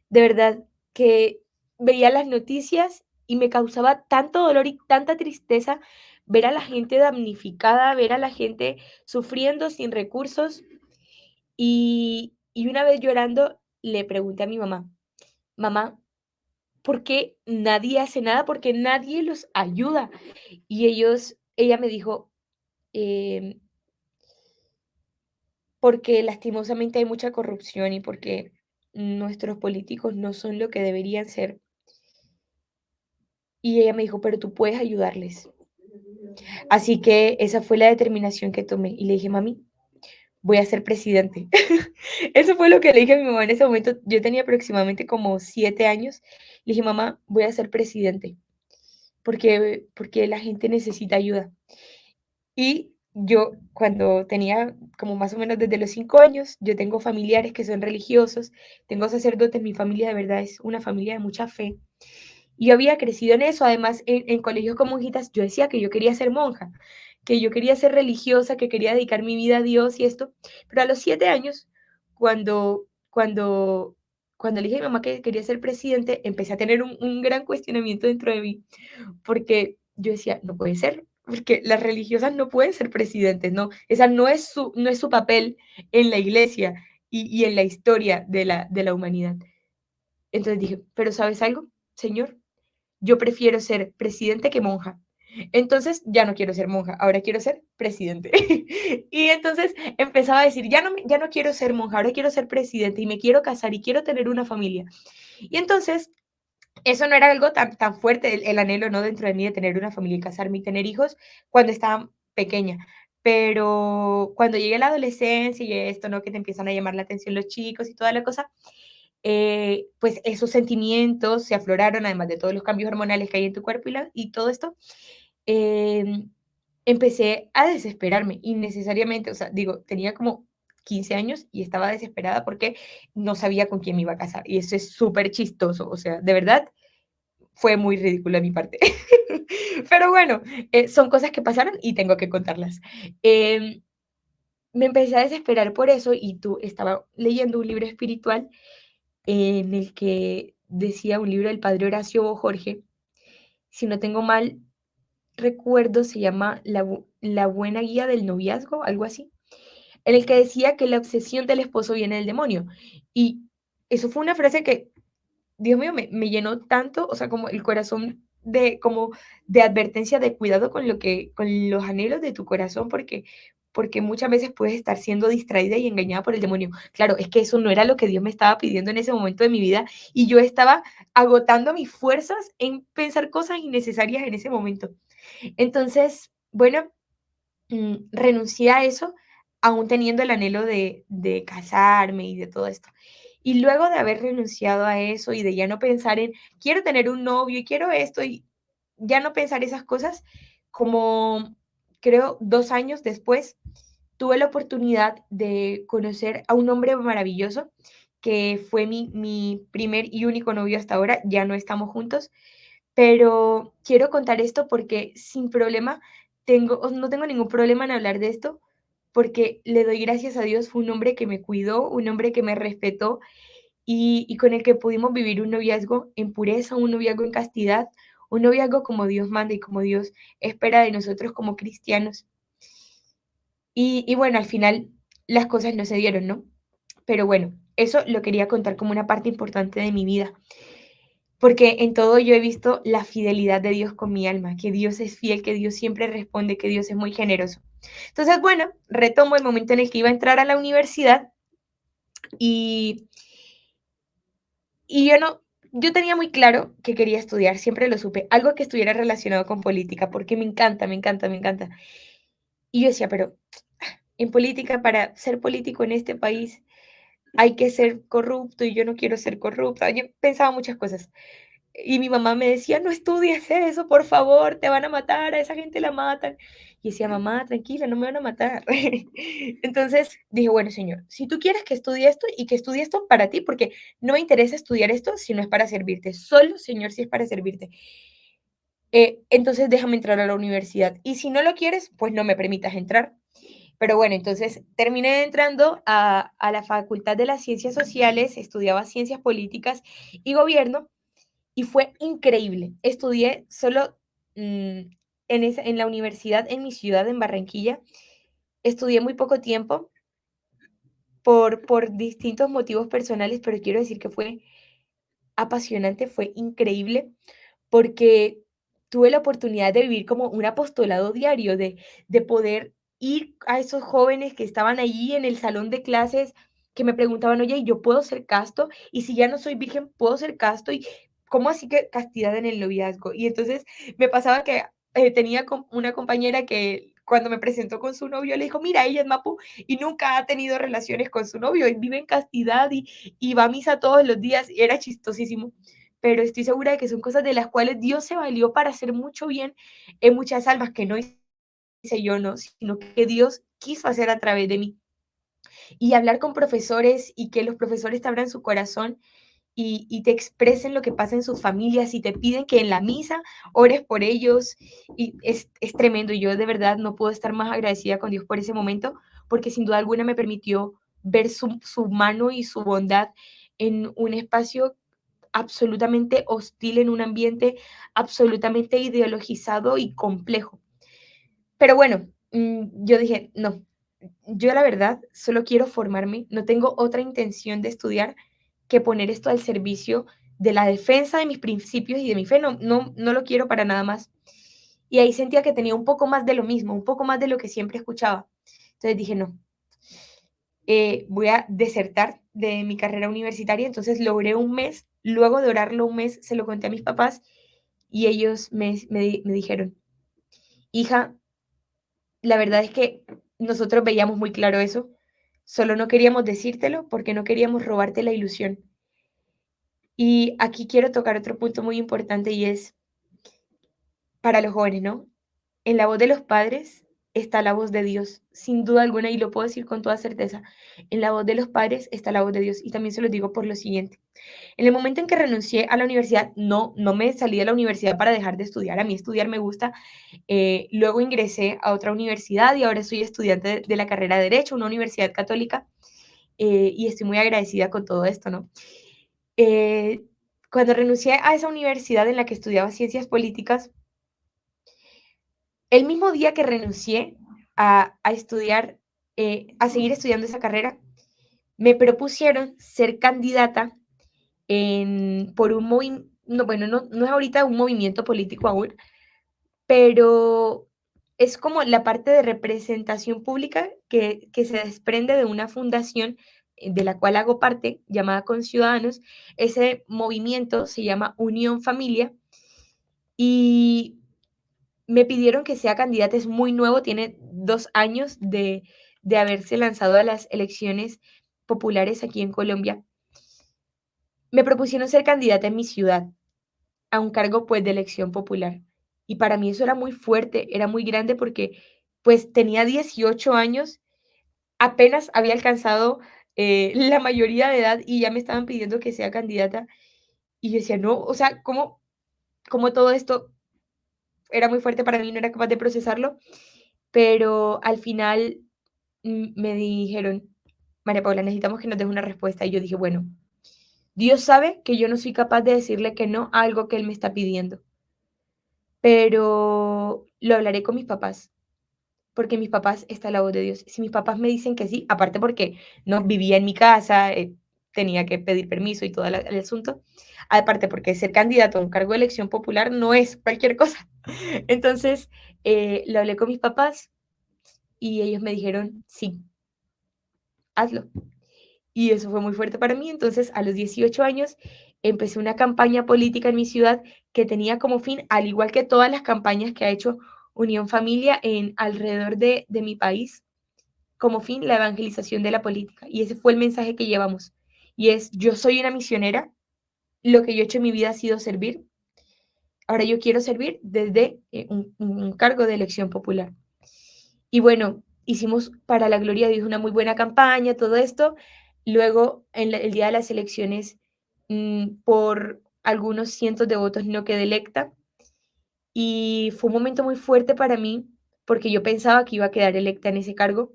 De verdad que veía las noticias y me causaba tanto dolor y tanta tristeza ver a la gente damnificada, ver a la gente sufriendo sin recursos. Y una vez llorando le pregunté a mi mamá, mamá, ¿por qué nadie hace nada? ¿Por qué nadie los ayuda? Ella me dijo, em, porque lastimosamente hay mucha corrupción y porque nuestros políticos no son lo que deberían ser. Y ella me dijo, pero tú puedes ayudarles. Así que esa fue la determinación que tomé. Y le dije, mami, voy a ser presidente. Eso fue lo que le dije a mi mamá en ese momento. Yo tenía aproximadamente como 7 años. Le dije, mamá, voy a ser presidente porque la gente necesita ayuda. Y yo, cuando tenía como más o menos desde los 5 años, yo tengo familiares que son religiosos, tengo sacerdotes, mi familia de verdad es una familia de mucha fe. Y yo había crecido en eso, además en colegios con monjitas, yo decía que yo quería ser monja, que yo quería ser religiosa, que quería dedicar mi vida a Dios y esto. Pero a los 7 años, cuando, cuando, cuando le dije a mi mamá que quería ser presidente, empecé a tener un gran cuestionamiento dentro de mí porque yo decía, no puede ser, porque las religiosas no pueden ser presidentes, no, esa no es su papel en la iglesia y en la historia de la humanidad. Entonces dije, pero ¿sabes algo, señor? Yo prefiero ser presidente que monja. Entonces ya no quiero ser monja, ahora quiero ser presidente. Y entonces empezaba a decir, ya no quiero ser monja, ahora quiero ser presidente y me quiero casar y quiero tener una familia. Y entonces eso no era algo tan fuerte, el anhelo, ¿no? Dentro de mí de tener una familia y casarme y tener hijos cuando estaba pequeña. Pero cuando llegué a la adolescencia y esto, ¿no? Que te empiezan a llamar la atención los chicos y toda la cosa, pues esos sentimientos se afloraron, además de todos los cambios hormonales que hay en tu cuerpo y todo esto, em, empecé a desesperarme innecesariamente. O sea, digo, tenía como 15 años y estaba desesperada porque no sabía con quién me iba a casar. Y eso es súper chistoso. O sea, de verdad, fue muy ridículo de mi parte. Pero bueno, son cosas que pasaron y tengo que contarlas. Em, Me empecé a desesperar por eso y estaba leyendo un libro espiritual en el que decía un libro del padre Horacio Jorge, si no tengo mal recuerdo, se llama La buena guía del noviazgo, algo así, en el que decía que la obsesión del esposo viene del demonio. Y eso fue una frase que Dios mío, me llenó tanto, o sea, como el corazón de advertencia, de cuidado con los anhelos de tu corazón, porque muchas veces puedes estar siendo distraída y engañada por el demonio. Claro, es que eso no era lo que Dios me estaba pidiendo en ese momento de mi vida y yo estaba agotando mis fuerzas en pensar cosas innecesarias en ese momento. Entonces, bueno, renuncié a eso, aún teniendo el anhelo de casarme y de todo esto. Y luego de haber renunciado a eso y de ya no pensar en, quiero tener un novio y quiero esto y ya no pensar esas cosas, como creo 2 años después, tuve la oportunidad de conocer a un hombre maravilloso que fue mi primer y único novio hasta ahora, ya no estamos juntos, pero quiero contar esto porque sin problema no tengo ningún problema en hablar de esto, porque le doy gracias a Dios, fue un hombre que me cuidó, un hombre que me respetó y con el que pudimos vivir un noviazgo en pureza, un noviazgo en castidad, un noviazgo como Dios manda y como Dios espera de nosotros como cristianos. Y bueno, al final las cosas no se dieron, ¿no? Pero bueno, eso lo quería contar como una parte importante de mi vida, porque en todo yo he visto la fidelidad de Dios con mi alma, que Dios es fiel, que Dios siempre responde, que Dios es muy generoso. Entonces, bueno, retomo el momento en el que iba a entrar a la universidad y, y yo tenía muy claro que quería estudiar, siempre lo supe, algo que estuviera relacionado con política, porque me encanta, me encanta, me encanta. Y yo decía, pero en política, para ser político en este país, hay que ser corrupto y yo no quiero ser corrupta. Yo pensaba muchas cosas. Y mi mamá me decía, no estudies eso, por favor, te van a matar, a esa gente la matan. Y decía, mamá, tranquila, no me van a matar. Entonces dije, bueno, señor, si tú quieres que estudie esto y que estudie esto para ti, porque no me interesa estudiar esto si no es para servirte, solo, señor, si es para servirte. Entonces déjame entrar a la universidad. Y si no lo quieres, pues no me permitas entrar. Pero bueno, entonces terminé entrando a la Facultad de las Ciencias Sociales, estudiaba Ciencias Políticas y Gobierno, y fue increíble. Estudié solo en la universidad en mi ciudad, en Barranquilla. Estudié muy poco tiempo por distintos motivos personales, pero quiero decir que fue apasionante, fue increíble porque tuve la oportunidad de vivir como un apostolado diario, de poder ir a esos jóvenes que estaban allí en el salón de clases, que me preguntaban, oye, ¿yo puedo ser casto? Y si ya no soy virgen, ¿puedo ser casto? ¿Y cómo así que castidad en el noviazgo? Y entonces me pasaba que tenía una compañera que cuando me presentó con su novio, le dijo, mira, ella es Mapu y nunca ha tenido relaciones con su novio y vive en castidad y va a misa todos los días y era chistosísimo, pero estoy segura de que son cosas de las cuales Dios se valió para hacer mucho bien en muchas almas que no hice yo, no, sino que Dios quiso hacer a través de mí. Y hablar con profesores y que los profesores te abran su corazón y te expresen lo que pasa en sus familias y te piden que en la misa ores por ellos. Y es tremendo. Yo de verdad no puedo estar más agradecida con Dios por ese momento, porque sin duda alguna me permitió ver su mano y su bondad en un espacio absolutamente hostil, en un ambiente absolutamente ideologizado y complejo. Pero bueno, yo dije, no, yo la verdad solo quiero formarme, no tengo otra intención de estudiar que poner esto al servicio de la defensa de mis principios y de mi fe, no, no, no lo quiero para nada más. Y ahí sentía que tenía un poco más de lo mismo, un poco más de lo que siempre escuchaba. Entonces dije, no, voy a desertar de mi carrera universitaria. Entonces logré un mes, luego de orarlo un mes, se lo conté a mis papás y ellos me dijeron, hija, la verdad es que nosotros veíamos muy claro eso, solo no queríamos decírtelo porque no queríamos robarte la ilusión. Y aquí quiero tocar otro punto muy importante y es para los jóvenes, ¿no? En la voz de los padres está la voz de Dios, sin duda alguna, y lo puedo decir con toda certeza. En la voz de los padres está la voz de Dios. Y también se los digo por lo siguiente. En el momento en que renuncié a la universidad, no me salí de la universidad para dejar de estudiar. A mí estudiar me gusta. Luego ingresé a otra universidad y ahora soy estudiante de la carrera de Derecho, una universidad católica, y estoy muy agradecida con todo esto, ¿no? Eh, Cuando renuncié a esa universidad en la que estudiaba ciencias políticas, el mismo día que renuncié a estudiar, a seguir estudiando esa carrera, me propusieron ser candidata por un movimiento, no, bueno, no es ahorita un movimiento político aún, pero es como la parte de representación pública que se desprende de una fundación de la cual hago parte, llamada Conciudadanos. Ese movimiento se llama Unión Familia y me pidieron que sea candidata, es muy nuevo, tiene 2 años de haberse lanzado a las elecciones populares aquí en Colombia. Me propusieron ser candidata en mi ciudad a un cargo, pues, de elección popular. Y para mí eso era muy fuerte, era muy grande porque, pues, tenía 18 años, apenas había alcanzado, la mayoría de edad y ya me estaban pidiendo que sea candidata. Y yo decía: "No, o sea, ¿cómo todo esto?". Era muy fuerte para mí, no era capaz de procesarlo, pero al final, me dijeron: "María Paula, necesitamos que nos des una respuesta". Y yo dije: "Bueno, Dios sabe que yo no soy capaz de decirle que no a algo que Él me está pidiendo". pero lo hablaré con mis papás, porque en mis papás está la voz de Dios. Si mis papás me dicen que sí, aparte porque no vivía en mi casa, tenía que pedir permiso y todo el asunto, aparte porque ser candidato a un cargo de elección popular no es cualquier cosa. Entonces, lo hablé con mis papás y ellos me dijeron, sí, hazlo. Y eso fue muy fuerte para mí. Entonces, a los 18 años, empecé una campaña política en mi ciudad que tenía como fin, al igual que todas las campañas que ha hecho Unión Familia en alrededor de mi país, como fin la evangelización de la política. Y ese fue el mensaje que llevamos. Y es, yo soy una misionera, lo que yo he hecho en mi vida ha sido servir. Ahora yo quiero servir desde un cargo de elección popular. Y bueno, hicimos para la gloria de Dios una muy buena campaña, todo esto. Luego, el día de las elecciones, por algunos cientos de votos no quedé electa. Y fue un momento muy fuerte para mí porque yo pensaba que iba a quedar electa en ese cargo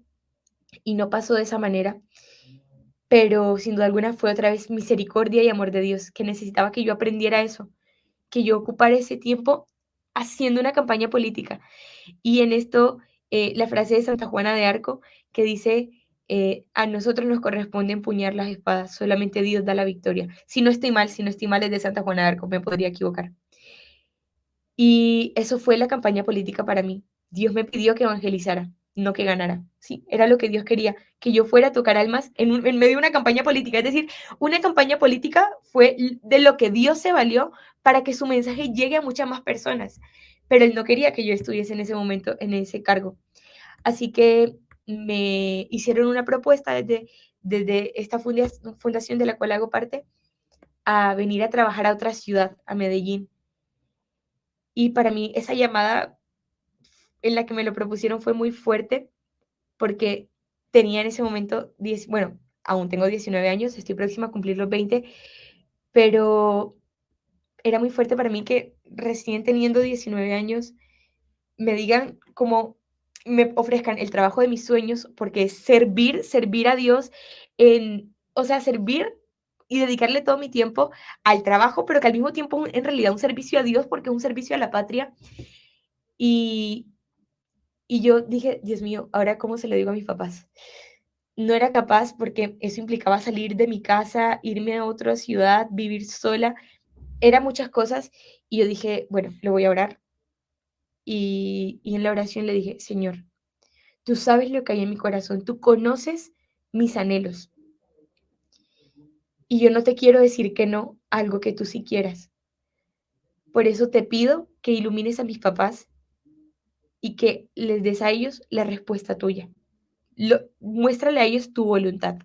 y no pasó de esa manera. Pero sin duda alguna fue otra vez misericordia y amor de Dios, que necesitaba que yo aprendiera eso, que yo ocupara ese tiempo haciendo una campaña política. Y en esto, la frase de Santa Juana de Arco que dice, a nosotros nos corresponde empuñar las espadas, solamente Dios da la victoria. Si no estoy mal es de Santa Juana de Arco, me podría equivocar. Y eso fue la campaña política para mí. Dios me pidió que evangelizara, no que ganara. Sí, era lo que Dios quería, que yo fuera a tocar almas en medio de una campaña política. Es decir, una campaña política fue de lo que Dios se valió para que su mensaje llegue a muchas más personas. Pero Él no quería que yo estuviese en ese momento, en ese cargo. Así que me hicieron una propuesta desde esta fundación de la cual hago parte, a venir a trabajar a otra ciudad, a Medellín. Y para mí esa llamada en la que me lo propusieron fue muy fuerte porque tenía en ese momento, bueno, aún tengo 19 años, estoy próxima a cumplir los 20, pero era muy fuerte para mí que recién teniendo 19 años me digan como me ofrezcan el trabajo de mis sueños, porque servir a Dios o sea, servir y dedicarle todo mi tiempo al trabajo, pero que al mismo tiempo en realidad un servicio a Dios porque es un servicio a la patria. Y, y yo dije, Dios mío, ¿ahora cómo se lo digo a mis papás? No era capaz porque eso implicaba salir de mi casa, irme a otra ciudad, vivir sola, eran muchas cosas y yo dije, bueno, lo voy a orar. Y en la oración le dije, Señor, tú sabes lo que hay en mi corazón, tú conoces mis anhelos y yo no te quiero decir que no a algo que tú sí quieras. Por eso te pido que ilumines a mis papás y que les des a ellos la respuesta tuya. Muéstrale a ellos tu voluntad.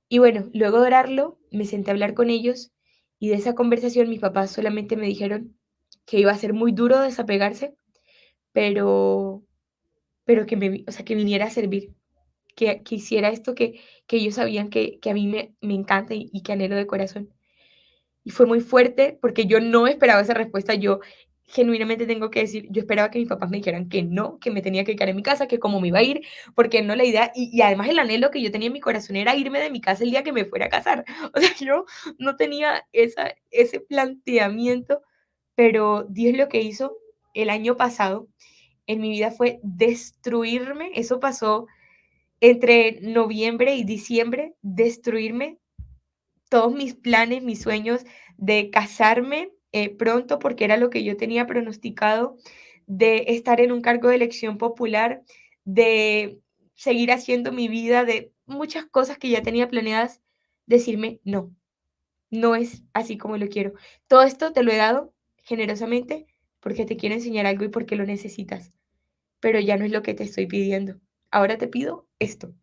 Y bueno, luego de orarlo, me senté a hablar con ellos y de esa conversación mis papás solamente me dijeron que iba a ser muy duro desapegarse, pero, pero o sea, que viniera a servir, que hiciera esto que ellos sabían que a mí me encanta y que anhelo de corazón. Y fue muy fuerte porque yo no esperaba esa respuesta. Yo genuinamente tengo que decir, yo esperaba que mis papás me dijeran que no, que me tenía que quedar en mi casa, que cómo me iba a ir, porque no la idea, y además el anhelo que yo tenía en mi corazón era irme de mi casa el día que me fuera a casar. O sea, yo no tenía ese planteamiento, pero Dios lo que hizo el año pasado en mi vida fue destruirme. Eso pasó entre noviembre y diciembre, destruirme todos mis planes, mis sueños de casarme pronto, porque era lo que yo tenía pronosticado, de estar en un cargo de elección popular, de seguir haciendo mi vida, de muchas cosas que ya tenía planeadas, decirme, no, no es así como lo quiero. Todo esto te lo he dado generosamente porque te quiero enseñar algo y porque lo necesitas, pero ya no es lo que te estoy pidiendo. Ahora te pido esto.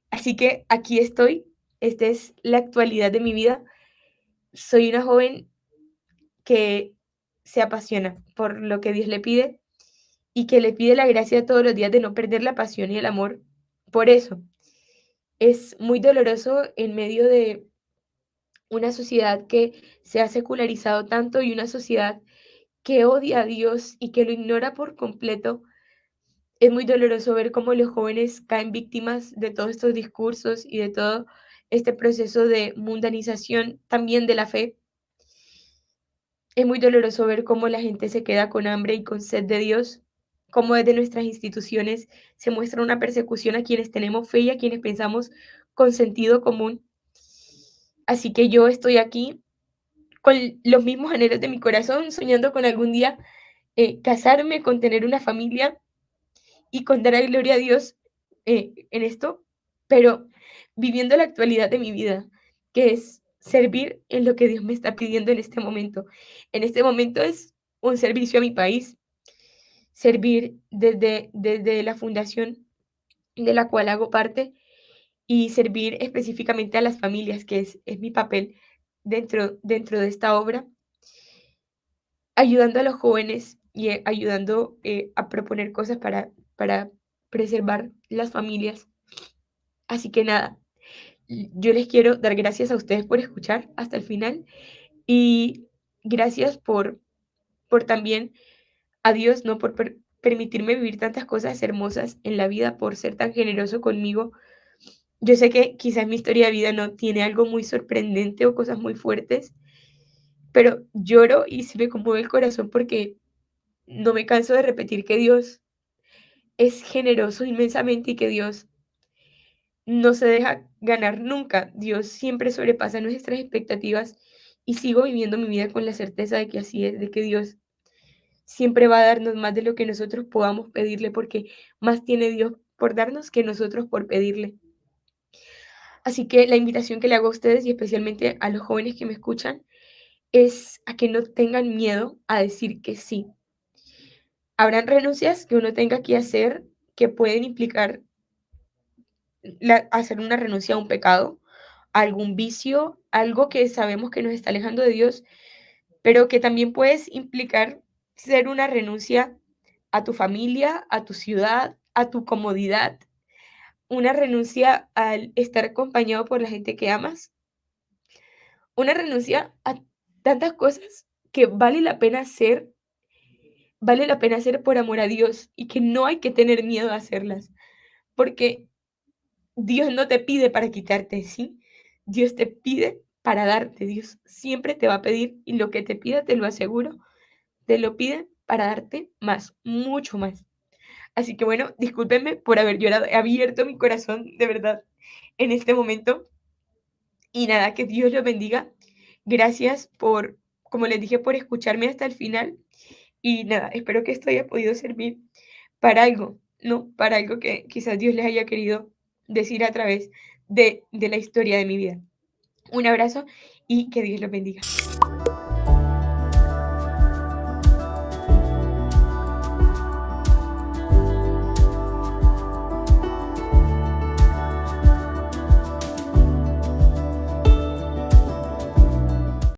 Así que aquí estoy. Esta es la actualidad de mi vida. Soy una joven que se apasiona por lo que Dios le pide y que le pide la gracia todos los días de no perder la pasión y el amor por eso. Es muy doloroso en medio de una sociedad que se ha secularizado tanto y una sociedad que odia a Dios y que lo ignora por completo. Es muy doloroso ver cómo los jóvenes caen víctimas de todos estos discursos y de todo este proceso de mundanización también de la fe. Es muy doloroso ver cómo la gente se queda con hambre y con sed de Dios, cómo desde nuestras instituciones se muestra una persecución a quienes tenemos fe y a quienes pensamos con sentido común. Así que yo estoy aquí con los mismos anhelos de mi corazón, soñando con algún día casarme, con tener una familia y con dar a gloria a Dios en esto, pero viviendo la actualidad de mi vida, que es servir en lo que Dios me está pidiendo en este momento. En este momento es un servicio a mi país, servir desde la fundación de la cual hago parte y servir específicamente a las familias, que es mi papel dentro de esta obra, ayudando a los jóvenes y ayudando a proponer cosas para preservar las familias. Así que nada, yo les quiero dar gracias a ustedes por escuchar hasta el final y gracias por también a Dios, ¿no? Por permitirme vivir tantas cosas hermosas en la vida, por ser tan generoso conmigo. Yo sé que quizás mi historia de vida no tiene algo muy sorprendente o cosas muy fuertes, pero lloro y se me conmueve el corazón porque no me canso de repetir que Dios es generoso inmensamente y que Dios no se deja ganar nunca. Dios siempre sobrepasa nuestras expectativas y sigo viviendo mi vida con la certeza de que así es, de que Dios siempre va a darnos más de lo que nosotros podamos pedirle, porque más tiene Dios por darnos que nosotros por pedirle. Así que la invitación que le hago a ustedes y especialmente a los jóvenes que me escuchan es a que no tengan miedo a decir que sí. Habrán renuncias que uno tenga que hacer que pueden implicar hacer una renuncia a un pecado, a algún vicio, algo que sabemos que nos está alejando de Dios, pero que también puedes implicar ser una renuncia a tu familia, a tu ciudad, a tu comodidad, una renuncia al estar acompañado por la gente que amas, una renuncia a tantas cosas que vale la pena hacer por amor a Dios y que no hay que tener miedo a hacerlas, porque Dios no te pide para quitarte, ¿sí? Dios te pide para darte. Dios siempre te va a pedir y lo que te pida, te lo aseguro, te lo pide para darte más, mucho más. Así que bueno, discúlpenme por haber llorado, he abierto mi corazón de verdad en este momento y nada, que Dios los bendiga. Gracias por, como les dije, por escucharme hasta el final y nada, espero que esto haya podido servir para algo, ¿no? Para algo que quizás Dios les haya querido decir a través de la historia de mi vida. Un abrazo y que Dios los bendiga.